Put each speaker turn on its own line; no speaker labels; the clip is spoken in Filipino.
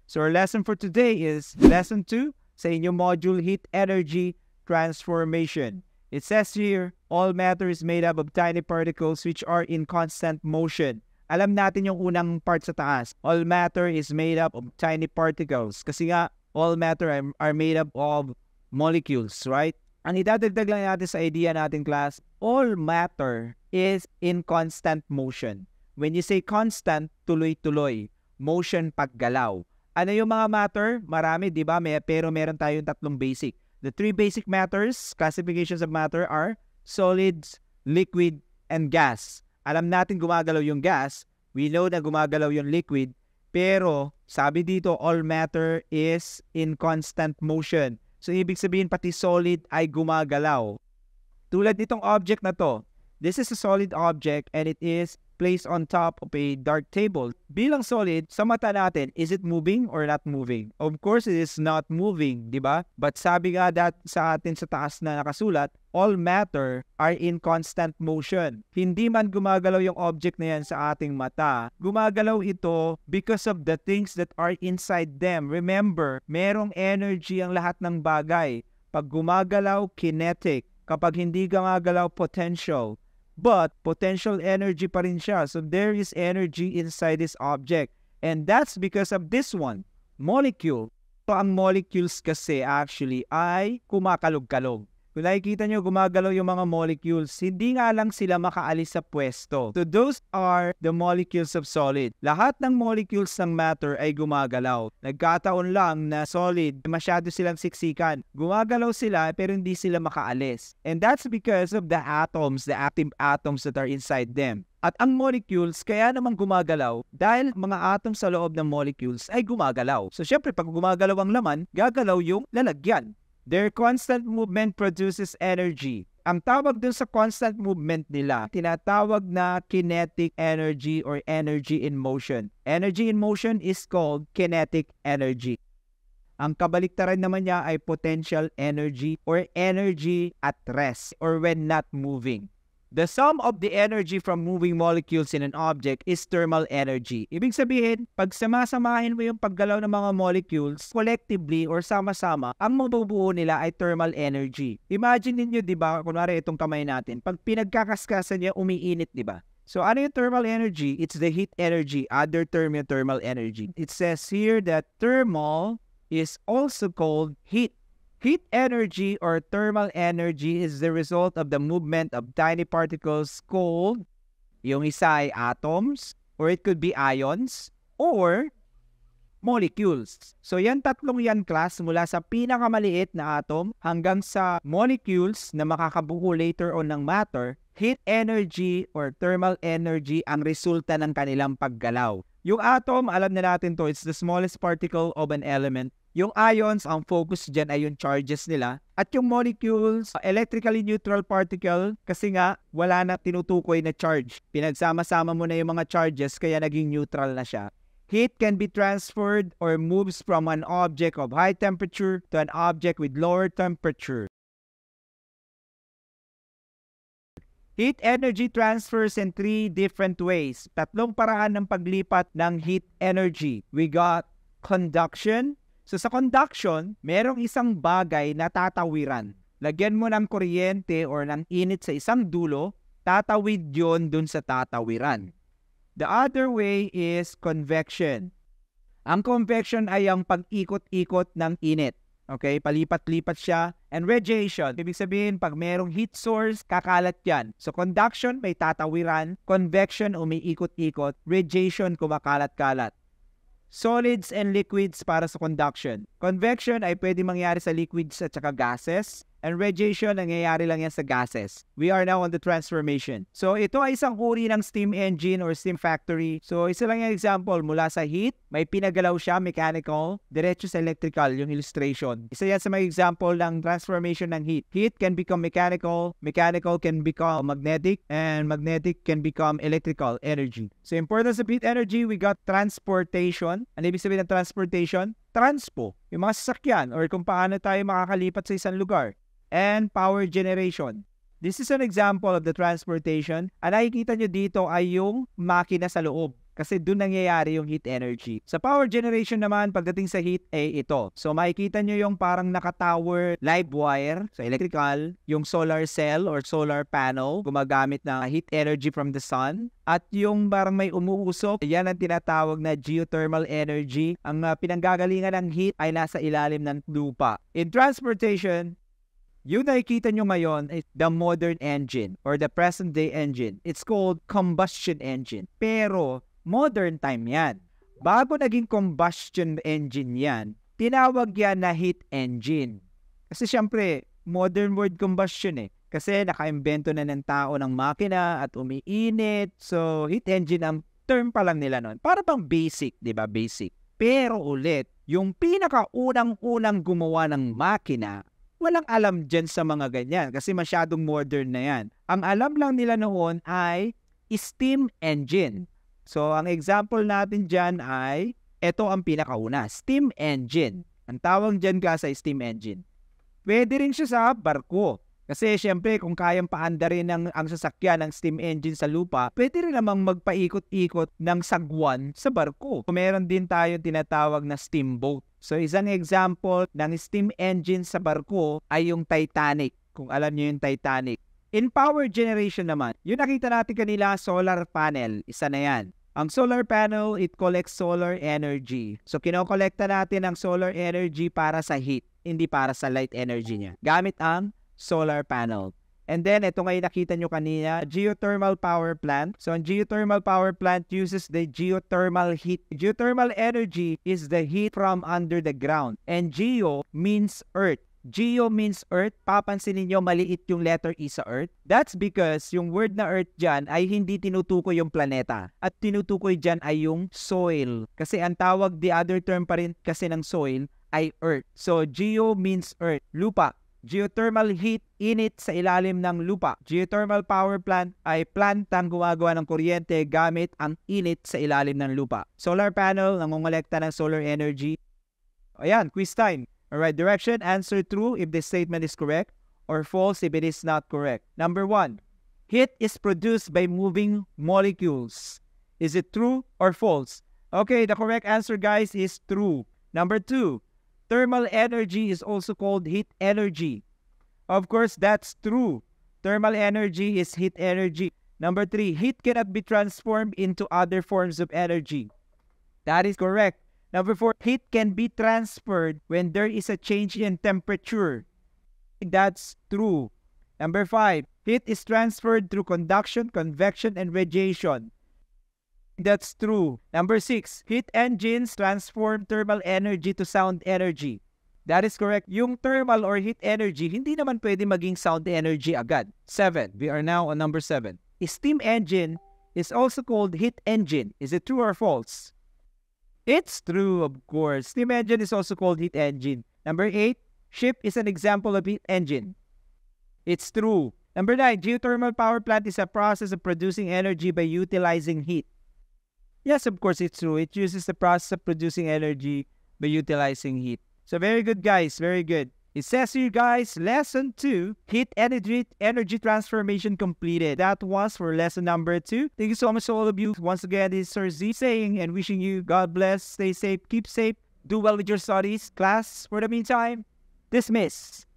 So our lesson for today is Lesson 2 sa inyong module, Heat Energy Transformation. It says here, all matter is made up of tiny particles which are in constant motion. Alam natin yung unang part sa taas. All matter is made up of tiny particles. Kasi nga, all matter are made up of molecules, right? Ang idadagdag lang natin sa idea natin, class, all matter is in constant motion. When you say constant, tuloy-tuloy. Motion, paggalaw. Ano yung mga matter? Marami, di ba? Pero meron tayong tatlong basic. The three basic matters, classifications of matter are solids, liquid, and gas. Alam natin gumagalaw yung gas. We know na gumagalaw yung liquid. Pero, sabi dito, all matter is in constant motion. So, ibig sabihin pati solid ay gumagalaw. Tulad nitong object na to. This is a solid object and it is placed on top of a dark table. Bilang solid, sa mata natin, is it moving or not moving? Of course, it is not moving, di ba? But sabi nga sa atin sa taas na nakasulat, all matter are in constant motion. Hindi man gumagalaw yung object na yan sa ating mata. Gumagalaw ito because of the things that are inside them. Remember, merong energy ang lahat ng bagay. Pag gumagalaw, kinetic. Kapag hindi gumagalaw, potential. But potential energy pa rin siya. So there is energy inside this object. And that's because of this one, molecule. So ang molecules kasi actually ay kumakalog-kalog. Kung nakikita nyo, gumagalaw yung mga molecules, hindi nga lang sila makaalis sa pwesto. So those are the molecules of solid. Lahat ng molecules ng matter ay gumagalaw. Nagkataon lang na solid, masyado silang siksikan. Gumagalaw sila pero hindi sila makaalis. And that's because of the atoms, the active atoms that are inside them. At ang molecules, kaya naman gumagalaw dahil mga atoms sa loob ng molecules ay gumagalaw. So syempre, pag gumagalaw ang laman, gagalaw yung lalagyan. Their constant movement produces energy. Ang tawag dun sa constant movement nila, tinatawag na kinetic energy or energy in motion. Energy in motion is called kinetic energy. Ang kabaliktaran naman niya ay potential energy or energy at rest or when not moving. The sum of the energy from moving molecules in an object is thermal energy. Ibig sabihin, pag samasamahin mo yung paggalaw ng mga molecules, collectively or sama-sama, ang mabubuo nila ay thermal energy. Imagine niyo, di ba, kunwari itong kamay natin, pag pinagkakaskasan niya, umiinit, di ba? So, ano yung thermal energy? It's the heat energy, other term yung thermal energy. It says here that thermal is also called heat. Heat energy or thermal energy is the result of the movement of tiny particles called, yung isa ay atoms, or it could be ions, or molecules. So yan tatlong yan, class, mula sa pinakamaliit na atom hanggang sa molecules na makakabuo later on ng matter, heat energy or thermal energy ang resulta ng kanilang paggalaw. Yung atom, alam na natin to, it's the smallest particle of an element. Yung ions, ang focus dyan ay yung charges nila. At yung molecules, electrically neutral particle, kasi nga wala na tinutukoy na charge. Pinagsama-sama mo na yung mga charges, kaya naging neutral na siya. Heat can be transferred or moves from an object of high temperature to an object with lower temperature. Heat energy transfers in three different ways. Tatlong paraan ng paglipat ng heat energy. We got conduction. So sa conduction, merong isang bagay na tatawiran. Lagyan mo ng kuryente or ng init sa isang dulo, tatawid yon dun sa tatawiran. The other way is convection. Ang convection ay ang pag-ikot-ikot ng init. Okay, palipat-lipat siya. And radiation, ibig sabihin, pag merong heat source, kakalat yan. So conduction, may tatawiran. Convection, umiikot-ikot. Radiation, kumakalat-kalat. Solids and liquids para sa conduction. Convection ay pwede mangyari sa liquids at saka gases. And radiation, nangyayari lang yan sa gases. We are now on the transformation. So, ito ay isang uri ng steam engine or steam factory. So, isa lang yung example. Mula sa heat, may pinagalaw siya, mechanical. Diretso sa electrical, yung illustration. Isa yan sa mga example ng transformation ng heat. Heat can become mechanical. Mechanical can become magnetic. And magnetic can become electrical energy. So, importance of heat energy, we got transportation. Ano ibig sabihin ng transportation? Transpo. Yung mga sasakyan or kung paano tayo makakalipat sa isang lugar. And power generation. This is an example of the transportation. Ang nakikita nyo dito ay yung makina sa loob. kasi doon nangyayari yung heat energy. Sa power generation naman, pagdating sa heat, ito. So makikita nyo yung parang naka-tower live wire, so electrical, yung solar cell or solar panel, gumagamit ng heat energy from the sun. At yung parang may umuusok, yan ang tinatawag na geothermal energy. Ang pinanggagalingan ng heat ay nasa ilalim ng lupa. In transportation, yung nakikita nyo ngayon is the modern engine or the present day engine. It's called combustion engine. Pero modern time yan. Bago naging combustion engine yan, tinawag yan na heat engine. Kasi syempre, modern word combustion eh. Kasi naka-imbento na ng tao ng makina at umiinit. So, heat engine ang term pa lang nila nun. Para bang basic, di ba? Basic. Pero ulit, yung pinakaunang-unang gumawa ng makina, walang alam dyan sa mga ganyan kasi masyadong modern na yan. Ang alam lang nila noon ay steam engine. So, ang example natin dyan ay, ito ang pinakauna, steam engine. Ang tawag dyan ka sa steam engine. Pwede rin siya sa barko. Kasi syempre kung kayang paandarin ang sasakyan ng steam engine sa lupa, pwede rin namang magpaikot-ikot ng sagwan sa barko. Meron din tayong tinatawag na steamboat. So isang example ng steam engine sa barko ay yung Titanic. Kung alam niyo yung Titanic. In power generation naman, yung nakita natin kanila solar panel, isa na yan. Ang solar panel, it collects solar energy. So kinokolekta natin ang solar energy para sa heat, hindi para sa light energy niya. Gamit ang solar panel. And then, ito ngayon nakita nyo kanina, geothermal power plant. So, ang geothermal power plant uses the geothermal heat. Geothermal energy is the heat from under the ground. And geo means earth. Geo means earth. Papansinin nyo, maliit yung letter E sa earth. That's because yung word na earth dyan ay hindi tinutukoy yung planeta. At tinutukoy dyan ay yung soil. Kasi ang tawag, the other term pa rin kasi ng soil ay earth. So, geo means earth. Lupa. Geothermal heat, init sa ilalim ng lupa. Geothermal power plant ay plantang gumagawa ng kuryente gamit ang init sa ilalim ng lupa. Solar panel, nangongolekta ng solar energy. Ayan, quiz time. Alright, direction, answer true if the statement is correct or false if it is not correct. Number 1, heat is produced by moving molecules. Is it true or false? Okay, the correct answer, guys, is true. Number 2, thermal energy is also called heat energy. Of course, that's true. Thermal energy is heat energy. Number 3, heat cannot be transformed into other forms of energy. That is correct. Number 4, heat can be transferred when there is a change in temperature. That's true. Number 5, heat is transferred through conduction, convection, and radiation. That's true. Number 6, heat engines transform thermal energy to sound energy. That is correct. Yung thermal or heat energy, hindi naman pwede maging sound energy agad. 7, we are now on number 7. A steam engine is also called heat engine. Is it true or false? It's true, of course. Steam engine is also called heat engine. Number 8, ship is an example of heat engine. It's true. Number 9, geothermal power plant is a process of producing energy by utilizing heat. Yes, of course, it's true. It uses the process of producing energy by utilizing heat. So very good, guys. Very good. It says here, guys, lesson 2, heat energy transformation completed. That was for lesson number 2. Thank you so much to all of you. Once again, this is Sir Z saying and wishing you God bless, stay safe, keep safe, do well with your studies. Class, for the meantime, dismissed.